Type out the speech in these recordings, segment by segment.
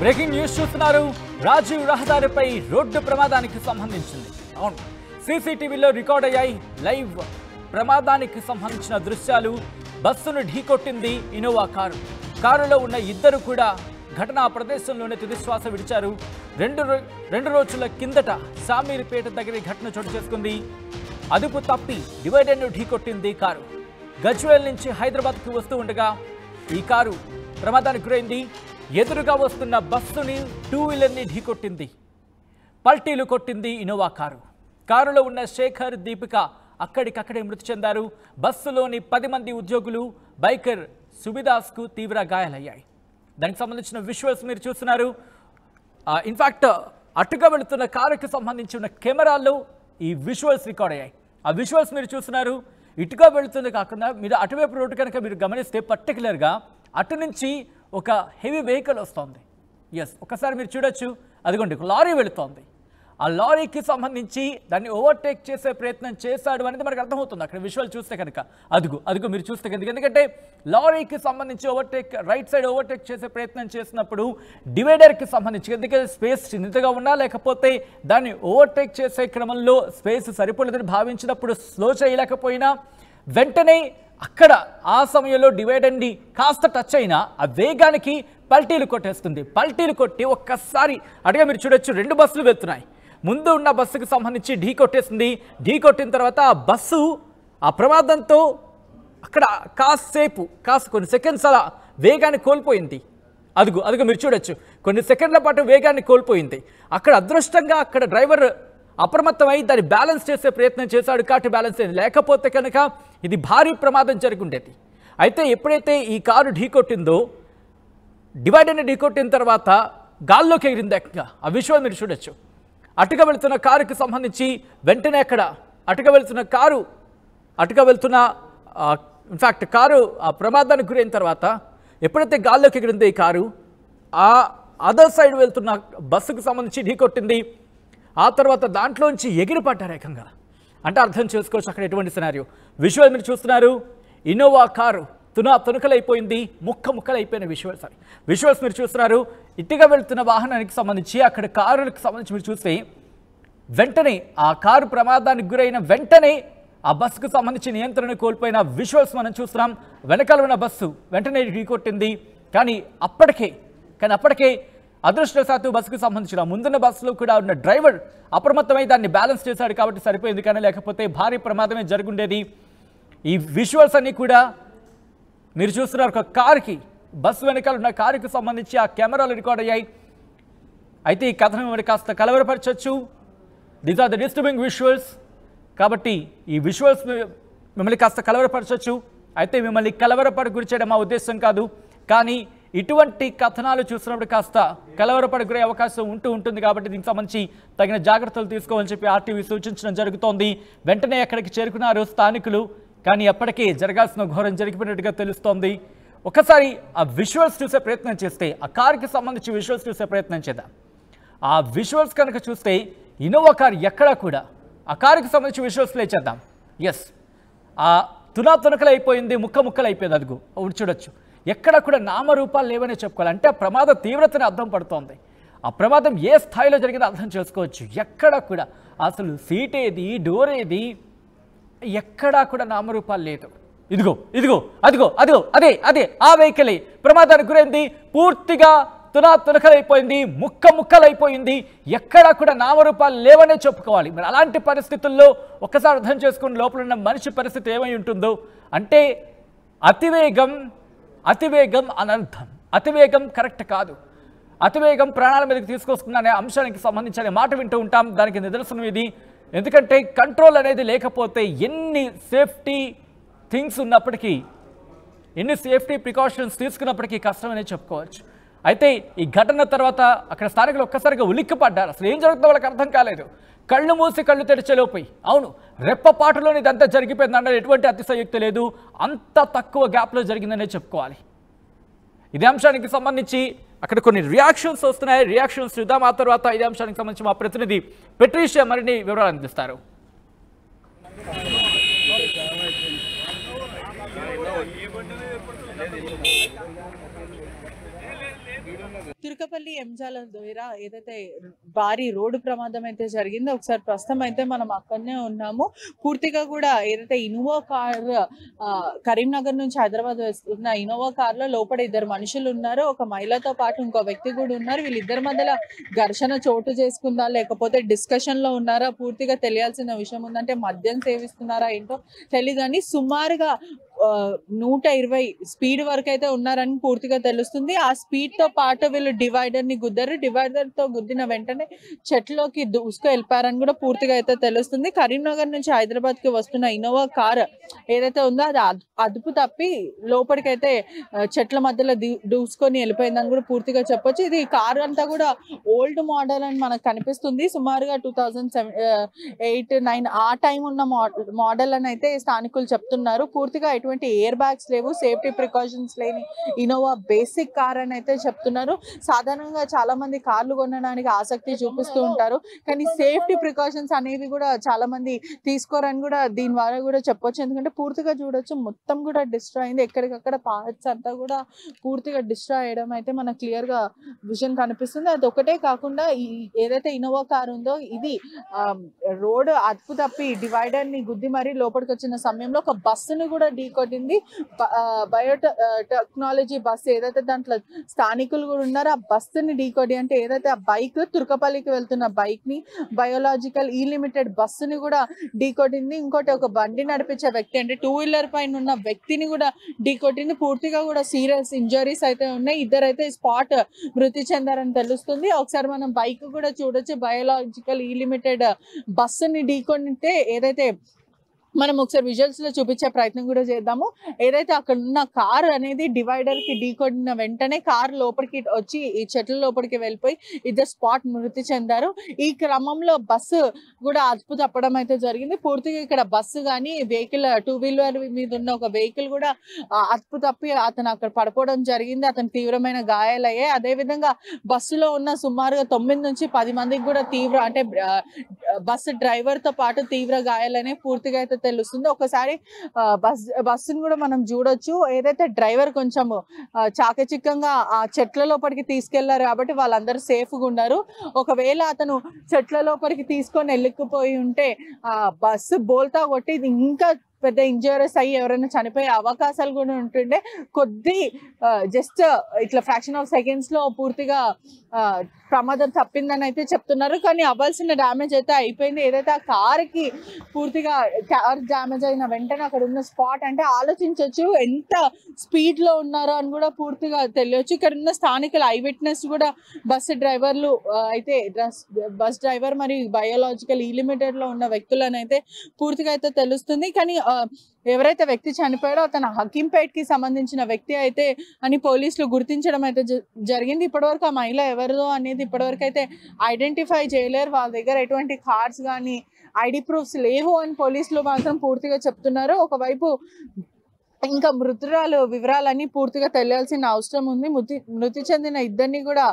Breaking news చూస్తున్నారు. రాజీవ్ రహదారిపై road ప్రమాదానికి సంబంధించింది. అవును, సీసీటీవీలో రికార్డ్ అయ్యాయి లైవ్ ప్రమాదానికి సంబంధించిన దృశ్యాలు. బస్సును ఢీకొట్టింది ఇన్నోవా కారు. కారులో ఉన్న ఇద్దరు కూడా ఘటనా ప్రదేశంలోనే తుదిశ్వాస విడిచారు. రెండు రోజుల కిందట సామీర్పేట దగ్గర ఘటన చోటు చేసుకుంది. అదుపు తప్పి డివైడర్ను ఢీకొట్టింది కారు. గజ్వేల్ నుంచి హైదరాబాద్కు వస్తూ ఉండగా ఈ కారు ప్రమాదానికి గురైంది. ఎదురుగా వస్తున్న బస్సుని టూ వీలర్ని ఢీకొట్టింది. పల్టీలు కొట్టింది ఇన్నోవా కారు. కారులో ఉన్న శేఖర్, దీపిక అక్కడికక్కడే మృతి చెందారు. బస్సులోని 10 మంది ఉద్యోగులు, బైకర్ సుబిదాస్కు తీవ్ర గాయాలయ్యాయి. దానికి సంబంధించిన విజువల్స్ మీరు చూస్తున్నారు. ఇన్ఫాక్ట్ అటుగా వెళుతున్న కారుకి సంబంధించిన కెమెరాల్లో ఈ విజువల్స్ రికార్డ్ అయ్యాయి. ఆ విజువల్స్ మీరు చూస్తున్నారు. ఇటుగా వెళుతుంది కాకుండా మీరు అటువైపు రోడ్డు కనుక మీరు గమనిస్తే పర్టికులర్గా అటు నుంచి ఒక హెవీ వెహికల్ వస్తుంది. ఎస్, ఒకసారి మీరు చూడొచ్చు. అదిగోండి, ఒక లారీ వెళుతోంది. ఆ లారీకి సంబంధించి దాన్ని ఓవర్టేక్ చేసే ప్రయత్నం చేశాడు అనేది మనకు అర్థమవుతుంది అక్కడ విజువల్ చూస్తే కనుక. అదుగు మీరు చూస్తే కనుక, ఎందుకంటే లారీకి సంబంధించి రైట్ సైడ్ ఓవర్టేక్ చేసే ప్రయత్నం చేసినప్పుడు డివైడర్కి సంబంధించి ఎందుకంటే స్పేస్ చిన్నదిగా ఉన్నా లేకపోతే దాన్ని ఓవర్టేక్ చేసే క్రమంలో స్పేస్ సరిపోలేదని భావించినప్పుడు స్లో చేయలేకపోయినా వెంటనే అక్కడ ఆ సమయంలో డివైడర్ని కాస్త టచ్ అయినా ఆ వేగానికి పల్టీలు కొట్టేస్తుంది. పల్టీలు కొట్టి ఒక్కసారి అటుగా మీరు చూడొచ్చు, 2 బస్సులు వెళ్తున్నాయి. ముందు ఉన్న బస్సుకు సంబంధించి ఢీ కొట్టేసింది. ఢీ కొట్టిన తర్వాత ఆ బస్సు ఆ ప్రమాదంతో అక్కడ కాస్త కొన్ని సెకండ్స్ అలా వేగాన్ని కోల్పోయింది. అదుగు మీరు చూడొచ్చు, కొన్ని సెకండ్ల పాటు వేగాన్ని కోల్పోయింది. అక్కడ అదృష్టంగా అక్కడ డ్రైవర్ అప్రమత్తమై దాన్ని బ్యాలెన్స్ చేసే ప్రయత్నం చేశాడు. కాటి బ్యాలెన్స్ అయింది, లేకపోతే కనుక ఇది భారీ ప్రమాదం జరుగుండేది. అయితే ఎప్పుడైతే ఈ కారు ఢీకొట్టిందో, డివైడర్ని ఢీకొట్టిన తర్వాత గాల్లోకి ఎగిరింది. ఆ విషయం మీరు చూడొచ్చు. అటుగా వెళుతున్న కారుకి సంబంధించి వెంటనే అక్కడ అటుగా వెళ్తున్న ఇన్ఫ్యాక్ట్ కారు ఆ ప్రమాదానికి గురైన తర్వాత ఎప్పుడైతే గాల్లోకి ఎగిరిందో ఈ కారు, ఆ అదర్ సైడ్ వెళ్తున్న బస్సుకు సంబంధించి ఢీకొట్టింది. ఆ తర్వాత దాంట్లోంచి ఎగిరిపడ్డారు ఏకంగా. అంటే అర్థం చేసుకోవచ్చు అక్కడ ఎటువంటి సినారియో. విజువల్ మీరు చూస్తున్నారు. ఇన్నోవా కారు తునకలైపోయింది, ముక్కలైపోయిన విజువల్స్ మీరు చూస్తున్నారు. ఇటుగా వెళ్తున్న వాహనానికి సంబంధించి అక్కడ కారులకు సంబంధించి మీరు చూస్తే వెంటనే ఆ కారు ప్రమాదానికి గురైన వెంటనే ఆ బస్సుకు సంబంధించి నియంత్రణ కోల్పోయిన విజువల్స్ మనం చూస్తున్నాం. వెనకాల ఉన్న బస్సు వెంటనే ఢీకొట్టింది. కానీ అప్పటికే అదృష్టవశాత్తు బస్సుకు సంబంధించిన ముందున్న బస్సులో కూడా ఉన్న డ్రైవర్ అప్రమత్తమై దాన్ని బ్యాలెన్స్ చేశాడు కాబట్టి సరిపోయింది. కానీ లేకపోతే భారీ ప్రమాదమే జరుగుండేది. ఈ విజువల్స్ అన్నీ కూడా మీరు చూస్తున్నారు. ఒక కారుకి, బస్సు వెనకాల ఉన్న కారుకి సంబంధించి ఆ కెమెరాలు రికార్డ్ అయ్యాయి. అయితే ఈ కథను మిమ్మల్ని కాస్త కలవరపరచచ్చు. These are the disturbing visuals. కాబట్టి ఈ విజువల్స్ మిమ్మల్ని కాస్త కలవరపరచచ్చు. అయితే మిమ్మల్ని గురి చేయడం మా ఉద్దేశం కాదు. కానీ ఇటువంటి కథనాలు చూసినప్పుడు కాస్త కలవరపడి గురే అవకాశం ఉంటుంది. కాబట్టి దీనికి సంబంధించి తగిన జాగ్రత్తలు తీసుకోవాలని చెప్పి ఆర్టీవీ సూచించడం జరుగుతోంది. వెంటనే అక్కడికి చేరుకున్నారు స్థానికులు. కానీ అప్పటికే జరగాల్సిన ఘోరం జరిగిపోయినట్టుగా తెలుస్తోంది. ఒకసారి ఆ విజువల్స్ చూసే ప్రయత్నం చేస్తే, ఆ కారుకి సంబంధించి విజువల్స్ చూసే ప్రయత్నం చేద్దాం. ఆ విజువల్స్ కనుక చూస్తే ఇన్నోవా కారు ఎక్కడా కూడా, ఆ కారుకి సంబంధించి విజువల్స్ ప్లే చేద్దాం. ఎస్, ఆ తునకలైపోయింది, ముక్కలైపోయింది. అదుగు చూడొచ్చు. ఎక్కడ కూడా నామరూపాలు లేవనే చెప్పుకోవాలి. అంటే ఆ ప్రమాద తీవ్రతని అర్థం పడుతోంది. ఆ ప్రమాదం ఏ స్థాయిలో జరిగిందో అర్థం చేసుకోవచ్చు. ఎక్కడ కూడా అసలు సీట్ ఏది, డోర్ ఏది, ఎక్కడా కూడా నామరూపాలు లేదు. ఇదిగో అదే ఆ వెహికలే ప్రమాదానికి గురైంది. పూర్తిగా తునకలైపోయింది, ముక్కలైపోయింది. ఎక్కడా కూడా నామరూపాలు లేవనే చెప్పుకోవాలి. మరి అలాంటి పరిస్థితుల్లో ఒక్కసారి అర్థం చేసుకుని లోపల ఉన్న మనిషి పరిస్థితి ఏమై ఉంటుందో. అంటే అతివేగం అనర్థం. అతివేగం కరెక్ట్ కాదు. అతివేగం ప్రాణాల మీదకి తీసుకొస్తుందనే అంశానికి సంబంధించిన మాట వింటూ ఉంటాం. దానికి నిదర్శనం ఇది. ఎందుకంటే కంట్రోల్ అనేది లేకపోతే ఎన్ని సేఫ్టీ థింగ్స్ ఉన్నప్పటికీ, ఎన్ని సేఫ్టీ ప్రికాషన్స్ తీసుకున్నప్పటికీ కష్టమనే చెప్పుకోవచ్చు. అయితే ఈ ఘటన తర్వాత అక్కడ స్థానికులు ఒక్కసారిగా ఉలిక్కిపడ్డారు. అసలు ఏం జరుగుతుందో వాళ్ళకి అర్థం కాలేదు. కళ్ళు మూసి కళ్ళు తెరిచేలోపోయి, అవును, రెప్పపాటులోని ఇదంతా జరిగిపోయిందన్న ఎటువంటి అతిశయోక్తి లేదు. అంత తక్కువ గ్యాప్లో జరిగిందనే చెప్పుకోవాలి. ఇదే అంశానికి సంబంధించి అక్కడ కొన్ని రియాక్షన్స్ వస్తున్నాయి. రియాక్షన్స్ చూద్దాం. ఆ తర్వాత ఇదే అంశానికి సంబంధించి మా ప్రతినిధి పెట్రీషియా మరిన్ని వివరాలు అందిస్తారు. తుర్కపల్లి ఎంజాల దొయిరా ఏదైతే భారీ రోడ్డు ప్రమాదం అయితే జరిగిందో ఒకసారి ప్రస్తుతం అయితే మనం అక్కడనే ఉన్నాము. పూర్తిగా కూడా ఏదైతే ఇన్నోవా కార్ కరీంనగర్ నుంచి హైదరాబాద్ వస్తున్న ఇన్నోవా కార్ లో లోపల ఇద్దరు మనుషులు ఉన్నారు. ఒక మహిళతో పాటు ఇంకో వ్యక్తి కూడా ఉన్నారు. వీళ్ళిద్దరి మధ్యలో ఘర్షణ చోటు చేసుకుందా లేకపోతే డిస్కషన్ లో ఉన్నారా పూర్తిగా తెలియాల్సిన విషయం ఉందంటే మద్యం సేవిస్తున్నారా ఏంటో తెలియదు కానీ సుమారుగా 120 స్పీడ్ వరకు అయితే ఉన్నారని పూర్తిగా తెలుస్తుంది. ఆ స్పీడ్ తో పాటు వీళ్ళు డివైడర్ ని గుద్దారు. డివైడర్ తో గుద్దిన వెంటనే చెట్లోకి దూసుకు వెళ్ళిపారని కూడా పూర్తిగా అయితే తెలుస్తుంది. కరీంనగర్ నుంచి హైదరాబాద్ కి వస్తున్న ఇన్నోవా కార్ ఏదైతే ఉందో అది అదుపు తప్పి లోపలికైతే చెట్ల మధ్యలో దూసుకొని వెళ్ళిపోయిందని కూడా పూర్తిగా చెప్పొచ్చు. ఇది కార్ అంతా కూడా ఓల్డ్ మోడల్ అని మనకు కనిపిస్తుంది. సుమారుగా 2008-9 ఆ టైం ఉన్న మోడల్ అని అయితే స్థానికులు చెప్తున్నారు. పూర్తిగా ఎటువంటి ఎయిర్ బ్యాగ్స్ లేవు, సేఫ్టీ ప్రికాషన్స్ లేని ఇన్నోవా బేసిక్ కార్ అని అయితే చెప్తున్నారు. సాధారణంగా చాలా మంది కార్లు కొనడానికి ఆసక్తి చూపిస్తూ ఉంటారు, కానీ సేఫ్టీ ప్రికాషన్స్ అనేవి కూడా చాలా మంది తీసుకోరని కూడా దీని ద్వారా కూడా చెప్పొచ్చు. ఎందుకంటే పూర్తిగా చూడొచ్చు మొత్తం కూడా డిస్ట్రాయ్ అయింది. ఎక్కడికక్కడ పార్ట్స్ అంతా కూడా పూర్తిగా డిస్ట్రాయ్ అయ్యడం అయితే మనకు క్లియర్ గా విజన్ కనిపిస్తుంది. అది ఒకటే కాకుండా ఈ ఏదైతే ఇన్నోవా కార్ ఉందో ఇది రోడ్ అదుపు తప్పి డివైడర్ ని గుద్ది మరీ లోపలికి వచ్చిన సమయంలో ఒక బస్సును కూడా ఢీకొట్టింది. బయోటెక్నాలజీ బస్సు ఏదైతే దాంట్లో స్థానికులు కూడా ఉన్నారో ఆ బస్సుని ఢీకొట్టి అంటే ఏదైతే ఆ బైక్ తుర్కపల్లికి వెళ్తున్న బైక్ ని బయోలాజికల్ ఈ లిమిటెడ్ బస్సుని కూడా ఢీకొట్టింది. ఇంకోటి ఒక బండి నడిపించే వ్యక్తి అంటే 2 వీలర్ పైన ఉన్న వ్యక్తిని కూడా ఢీకొట్టింది. పూర్తిగా కూడా సీరియస్ ఇంజరీస్ అయితే ఉన్నాయి. ఇద్దరైతే స్పాట్ మృతి చెందారని తెలుస్తుంది. ఒకసారి మనం బైక్ కూడా చూడొచ్చు. బయోలాజికల్ ఈ లిమిటెడ్ బస్సుని ఢీకొట్టితే ఏదైతే మనం ఒకసారి విజువల్స్ లో చూపించే ప్రయత్నం కూడా చేద్దాము. ఏదైతే అక్కడ ఉన్న కార్ అనేది డివైడర్ కి ఢీకొట్టిన వెంటనే కార్ లోపలికి వచ్చి ఈ చెట్ల లోపలికి వెళ్ళిపోయి ఇద్దరు స్పాట్ మృతి చెందారు. ఈ క్రమంలో బస్సు కూడా అదుపు తప్పడం అయితే జరిగింది. పూర్తిగా ఇక్కడ బస్సు కానీ వెహికల్ 2 వీలర్ మీద ఉన్న ఒక వెహికల్ కూడా అదుపు తప్పి అతను అక్కడ పడిపోవడం జరిగింది. అతను తీవ్రమైన గాయాలయ్యాయి. అదే విధంగా బస్సులో ఉన్న సుమారుగా 9 నుంచి 10 మందికి కూడా అంటే బస్సు డ్రైవర్ తో పాటు తీవ్ర గాయాలనే పూర్తిగా అయితే తెలుస్తుంది. ఒకసారి బస్సును కూడా మనం చూడొచ్చు. ఏదైతే డ్రైవర్ కొంచెం చాకచక్యంగా ఆ చెట్ల లోపలికి తీసుకెళ్లారు కాబట్టి వాళ్ళందరూ సేఫ్ గా ఉన్నారు. ఒకవేళ అతను చెట్ల లోపలికి తీసుకొని వెళ్ళకపోయి ఉంటే ఆ బస్సు బోల్తా కొట్టి ఇంకా పెద్ద ఇంజరీస్ అయ్యి ఎవరైనా చనిపోయే అవకాశాలు కూడా ఉంటుండే. జస్ట్ ఇట్లా ఫ్రాక్షన్ ఆఫ్ సెకండ్స్ లో పూర్తిగా ప్రమాదం తప్పిందని అయితే చెప్తున్నారు. కానీ అవ్వాల్సిన డ్యామేజ్ అయితే అయిపోయింది. ఏదైతే ఆ కార్కి పూర్తిగా కార్ డ్యామేజ్ అయిన వెంటనే అక్కడ ఉన్న స్పాట్ అంటే ఆలోచించవచ్చు ఎంత స్పీడ్ లో ఉన్నారో అని కూడా పూర్తిగా తెలియచ్చు. ఇక్కడ ఉన్న స్థానికుల ఐ విట్నెస్ కూడా బస్సు డ్రైవర్లు అయితే బస్ డ్రైవర్ మరియు బయోలాజికల్ ఈ లిమిటెడ్ లో ఉన్న వ్యక్తులను అయితే పూర్తిగా అయితే తెలుస్తుంది. కానీ ఎవరైతే వ్యక్తి చనిపోయాడో అతను హకీంపేట్ కి సంబంధించిన వ్యక్తి అయితే అని పోలీసులు గుర్తించడం అయితే జరిగింది. ఇప్పటివరకు ఆ మహిళ ఎవరిదో అనేది ఇప్పటివరకు అయితే ఐడెంటిఫై చేయలేరు. వాళ్ళ దగ్గర ఎటువంటి కార్డ్స్ కానీ ఐడి ప్రూఫ్స్ లేవు అని పోలీసులు మాత్రం పూర్తిగా చెప్తున్నారు. ఒకవైపు ఇంకా మృతురాలు వివరాలన్నీ పూర్తిగా తెలియాల్సిన అవసరం ఉంది. మృతి చెందిన ఇద్దరిని కూడా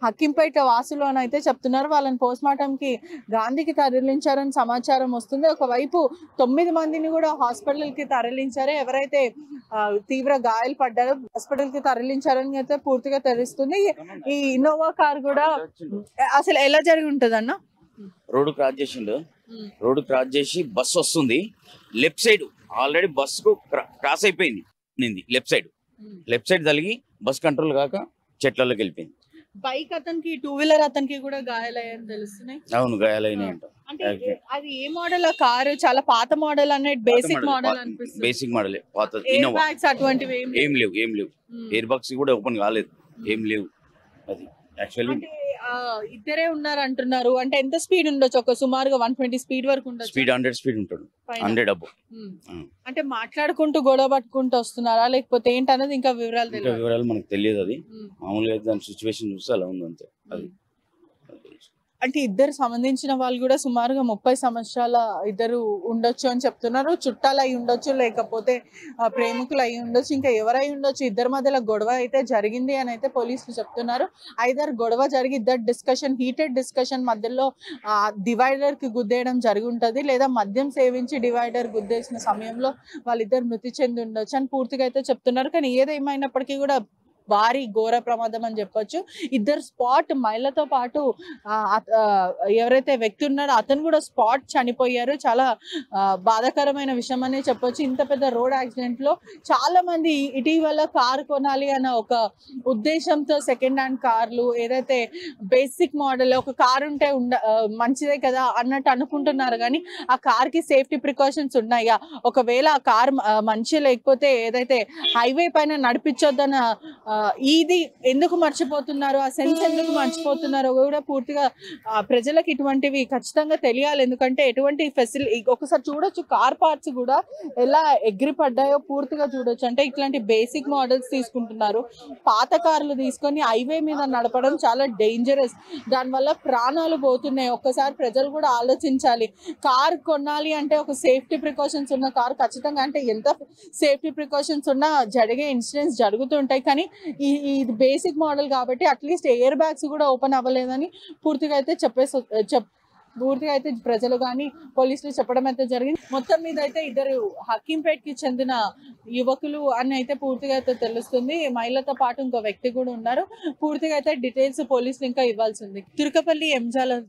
హకీంపేట వాసులు అని అయితే చెప్తున్నారు. వాళ్ళని పోస్ట్ మార్టం కి గాంధీకి తరలించారని సమాచారం వస్తుంది. ఒకవైపు 9 మందిని కూడా హాస్పిటల్ కి తరలించారు. ఎవరైతే తీవ్ర గాయాలు పడ్డారో హాస్పిటల్ కి తరలించారని అయితే పూర్తిగా తెలుస్తుంది. ఈ ఇన్నోవా కార్ కూడా అసలు ఎలా జరిగి ఉంటది అన్న? రోడ్డు క్రాస్ చేసి బస్సు వస్తుంది. లెఫ్ట్ సైడ్ ఆల్రెడీ బస్సుకు క్రాస్ అయిపోయింది. లెఫ్ట్ సైడ్ తలిగి బస్ కంట్రోల్ కాక చెట్లలోకి వెళ్ళిపోయింది. బైక్ అతనికి 2 వీలర్ అతనికి కూడా గాయాలయ్యాయని తెలుస్తున్నాయి. అవును, గాయాలైనాయి అంట. అంటే అది ఏ మోడల్ ఆ కారు? చాలా పాత మోడల్ అనేది బేసిక్ మోడల్ అనిపిస్తుంది. బేసిక్ మోడల్ పాత. ఎయిర్ బ్యాగ్స్ అటువంటివి ఏం లేవు. ఎయిర్ బాక్స్ కూడా ఓపెన్ కాలేదు. ఏం లేవు. అది యాక్చువల్లీ ఇద్దరే ఉన్నారు అంటున్నారు. అంటే ఎంత స్పీడ్ ఉండొచ్చు? ఒక సుమారుగా 120 స్పీడ్ వరకు ఉండొచ్చు. స్పీడ్ 100 స్పీడ్ ఉంటాడు. 100 అబ్బో. అంటే మాట్లాడుకుంటూ గొడవ పట్టుకుంటూ వస్తున్నారా లేకపోతే ఏంటన్నది ఇంకా వివరాలు మనకు తెలియదు. అది మామూలుగా దాని సిచ్యువేషన్ చూస్తే అలా ఉంది అంతే. అది అంటే ఇద్దరు సంబంధించిన వాళ్ళు కూడా సుమారుగా 30 సంవత్సరాల ఇద్దరు ఉండొచ్చు అని చెప్తున్నారు. చుట్టాలు అయి ఉండొచ్చు, లేకపోతే ప్రేమికులు అయి ఉండొచ్చు, ఇంకా ఎవరై ఉండొచ్చు. ఇద్దరి మధ్యలో గొడవ అయితే జరిగింది అని అయితే పోలీసులు చెప్తున్నారు. ఐదర్ గొడవ జరిగి ఇద్దరు హీటెడ్ డిస్కషన్ మధ్యలో డివైడర్ కి గుద్దేయడం జరిగి ఉంటది, లేదా మద్యం సేవించి డివైడర్ గుద్దేసిన సమయంలో వాళ్ళిద్దరు మృతి చెంది ఉండొచ్చు అని పూర్తిగా అయితే చెప్తున్నారు. కానీ ఏదేమైనప్పటికీ కూడా భారీ ఘోర ప్రమాదం అని చెప్పొచ్చు. ఇద్దరు స్పాట్ మహిళతో పాటు ఎవరైతే వ్యక్తి ఉన్నారో అతను కూడా స్పాట్ చనిపోయారు. చాలా బాధాకరమైన విషయం అనే చెప్పొచ్చు. ఇంత పెద్ద రోడ్ యాక్సిడెంట్ లో చాలా మంది ఇటీవల కారు కొనాలి అన్న ఒక ఉద్దేశంతో సెకండ్ హ్యాండ్ కార్లు ఏదైతే బేసిక్ మోడల్ ఒక కారు ఉంటే మంచిదే కదా అన్నట్టు అనుకుంటున్నారు. కానీ ఆ కార్ కి సేఫ్టీ ప్రికాషన్స్ ఉన్నాయా, ఒకవేళ ఆ కార్ మంచి లేకపోతే ఏదైతే హైవే పైన నడిపించొద్దన్న ఇది ఎందుకు మర్చిపోతున్నారు, ఆ సెన్స్ ఎందుకు మర్చిపోతున్నారో కూడా పూర్తిగా ప్రజలకు ఇటువంటివి ఖచ్చితంగా తెలియాలి. ఎందుకంటే ఎటువంటి ఫెసిలిటీ ఒకసారి చూడొచ్చు, కార్ పార్ట్స్ కూడా ఎలా ఎగిరిపడ్డాయో పూర్తిగా చూడొచ్చు. అంటే ఇట్లాంటి బేసిక్ మోడల్స్ తీసుకుంటున్నారు, పాత కార్లు తీసుకొని హైవే మీద నడపడం చాలా డేంజరస్. దానివల్ల ప్రాణాలు పోతున్నాయి. ఒక్కసారి ప్రజలు కూడా ఆలోచించాలి. కార్ కొనాలి అంటే ఒక సేఫ్టీ ప్రికాషన్స్ ఉన్న కార్ ఖచ్చితంగా, అంటే ఎంత సేఫ్టీ ప్రికాషన్స్ ఉన్నా జరిగే ఇన్సిడెంట్స్ జరుగుతుంటాయి. కానీ ఇది బేసిక్ మోడల్ కాబట్టి అట్లీస్ట్ ఎయిర్ బ్యాగ్స్ కూడా ఓపెన్ అవ్వలేదని పూర్తిగా అయితే పూర్తిగా అయితే ప్రజలు కానీ పోలీసులు చెప్పడం అయితే జరిగింది. మొత్తం మీద అయితే ఇద్దరు హకీంపేట్కి చెందిన యువకులు అని అయితే పూర్తిగా అయితే తెలుస్తుంది. మహిళతో పాటు ఇంకో వ్యక్తి కూడా ఉన్నారు. పూర్తిగా అయితే డీటెయిల్స్ పోలీసులు ఇంకా ఇవ్వాల్సి ఉంది. తుర్కపల్లి ఎంజాల